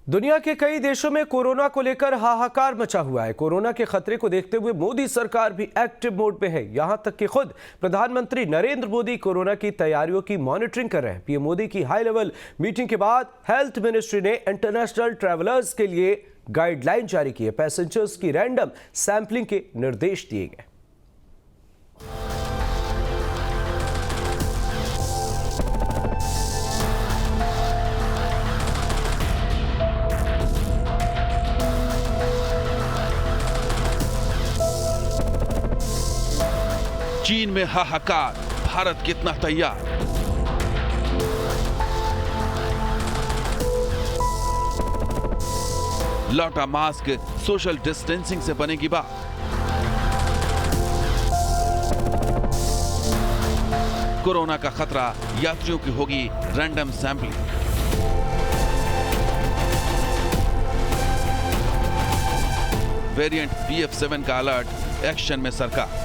दुनिया के कई देशों में कोरोना को लेकर हाहाकार मचा हुआ है। कोरोना के खतरे को देखते हुए मोदी सरकार भी एक्टिव मोड में है। यहां तक कि खुद प्रधानमंत्री नरेंद्र मोदी कोरोना की तैयारियों की मॉनिटरिंग कर रहे हैं। पीएम मोदी की हाई लेवल मीटिंग के बाद हेल्थ मिनिस्ट्री ने इंटरनेशनल ट्रैवलर्स के लिए गाइडलाइन जारी की है। पैसेंजर्स की रैंडम सैंपलिंग के निर्देश दिए गए। चीन में हाहाकार, भारत कितना तैयार? लौटा मास्क, सोशल डिस्टेंसिंग से बनेगी बात। कोरोना का खतरा, यात्रियों की होगी रैंडम सैंपलिंग। वेरिएंट BF7 का अलर्ट, एक्शन में सरकार।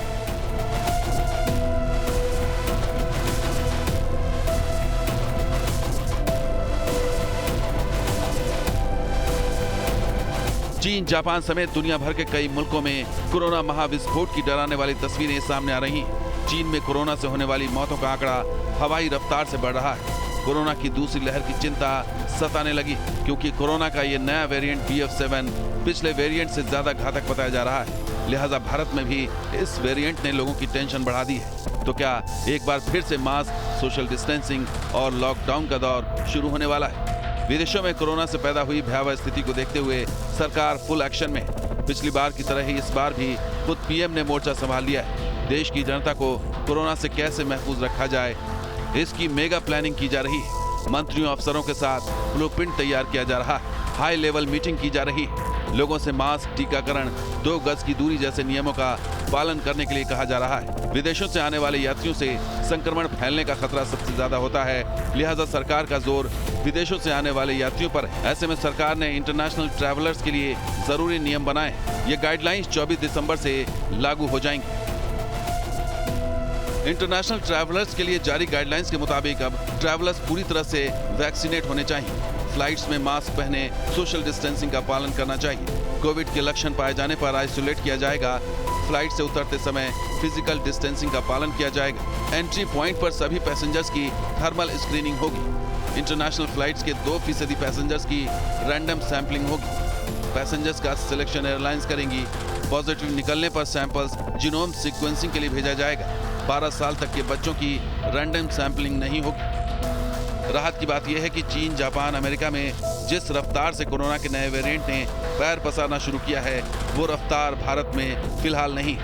चीन, जापान समेत दुनिया भर के कई मुल्कों में कोरोना महाविस्फोट की डराने वाली तस्वीरें सामने आ रही हैं। चीन में कोरोना से होने वाली मौतों का आंकड़ा हवाई रफ्तार से बढ़ रहा है। कोरोना की दूसरी लहर की चिंता सताने लगी, क्योंकि कोरोना का ये नया वेरिएंट BF7 पिछले वेरिएंट से ज्यादा घातक बताया जा रहा है। लिहाजा भारत में भी इस वेरिएंट ने लोगों की टेंशन बढ़ा दी है। तो क्या एक बार फिर से मास्क, सोशल डिस्टेंसिंग और लॉकडाउन का दौर शुरू होने वाला है? विदेशों में कोरोना से पैदा हुई भयावह स्थिति को देखते हुए सरकार फुल एक्शन में है। पिछली बार की तरह ही इस बार भी खुद पीएम ने मोर्चा संभाल लिया है। देश की जनता को कोरोना से कैसे महफूज रखा जाए, इसकी मेगा प्लानिंग की जा रही है। मंत्रियों, अफसरों के साथ ब्लूप्रिंट तैयार किया जा रहा है। हाई लेवल मीटिंग की जा रही है। लोगों से मास्क, टीकाकरण, 2 गज की दूरी जैसे नियमों का पालन करने के लिए कहा जा रहा है। विदेशों से आने वाले यात्रियों से संक्रमण फैलने का खतरा सबसे ज्यादा होता है। लिहाजा सरकार का जोर विदेशों से आने वाले यात्रियों पर है। ऐसे में सरकार ने इंटरनेशनल ट्रैवलर्स के लिए जरूरी नियम बनाए। ये गाइडलाइंस 24 दिसंबर से लागू हो जाएंगी। इंटरनेशनल ट्रैवलर्स के लिए जारी गाइडलाइंस के मुताबिक अब ट्रैवलर्स पूरी तरह से वैक्सीनेट होने चाहिए। फ्लाइट्स में मास्क पहने, सोशल डिस्टेंसिंग का पालन करना चाहिए। कोविड के लक्षण पाए जाने पर आइसोलेट किया जाएगा। फ्लाइट से उतरते समय फिजिकल डिस्टेंसिंग का पालन किया जाएगा। एंट्री पॉइंट पर सभी पैसेंजर्स की थर्मल स्क्रीनिंग होगी। इंटरनेशनल फ्लाइट्स के 2% पैसेंजर्स की रैंडम सैंपलिंग होगी। पैसेंजर्स का सिलेक्शन एयरलाइंस करेंगी। पॉजिटिव निकलने पर सैंपल्स जीनोम सीक्वेंसिंग के लिए भेजा जाएगा। 12 साल तक के बच्चों की रैंडम सैंपलिंग नहीं होगी। राहत की बात यह है कि चीन, जापान, अमेरिका में जिस रफ्तार से कोरोना के नए वेरिएंट ने पैर पसारना शुरू किया है, वो रफ्तार भारत में फिलहाल नहीं।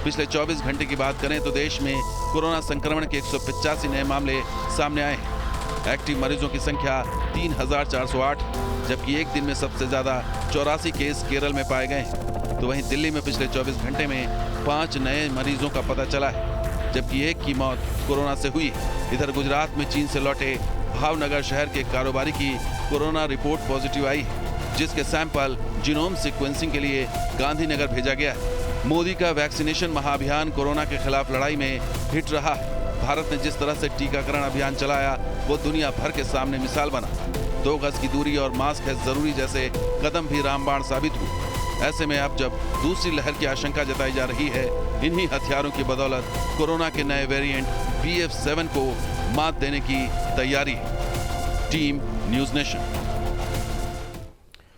पिछले 24 घंटे की बात करें तो देश में कोरोना संक्रमण के 185 नए मामले सामने आए हैं। एक्टिव मरीजों की संख्या 3408, जबकि एक दिन में सबसे ज्यादा 84 केस केरल में पाए गए हैं। तो वहीं दिल्ली में पिछले 24 घंटे में 5 नए मरीजों का पता चला है, जबकि एक की मौत कोरोना से हुई। इधर गुजरात में चीन से लौटे भावनगर शहर के कारोबारी की कोरोना रिपोर्ट पॉजिटिव आई है, जिसके सैंपल जीनोम सीक्वेंसिंग के लिए गांधीनगर भेजा गया है। मोदी का वैक्सीनेशन महाअभियान कोरोना के खिलाफ लड़ाई में हिट रहा है। भारत ने जिस तरह से टीकाकरण अभियान चलाया, वो दुनिया भर के सामने मिसाल बना। 2 गज की दूरी और मास्क है जरूरी जैसे कदम भी रामबाण साबित हुए। ऐसे में अब जब दूसरी लहर की आशंका जताई जा रही है, इन्हीं हथियारों की बदौलत कोरोना के नए वेरिएंट BF7 को मात देने की तैयारी। Team news nation.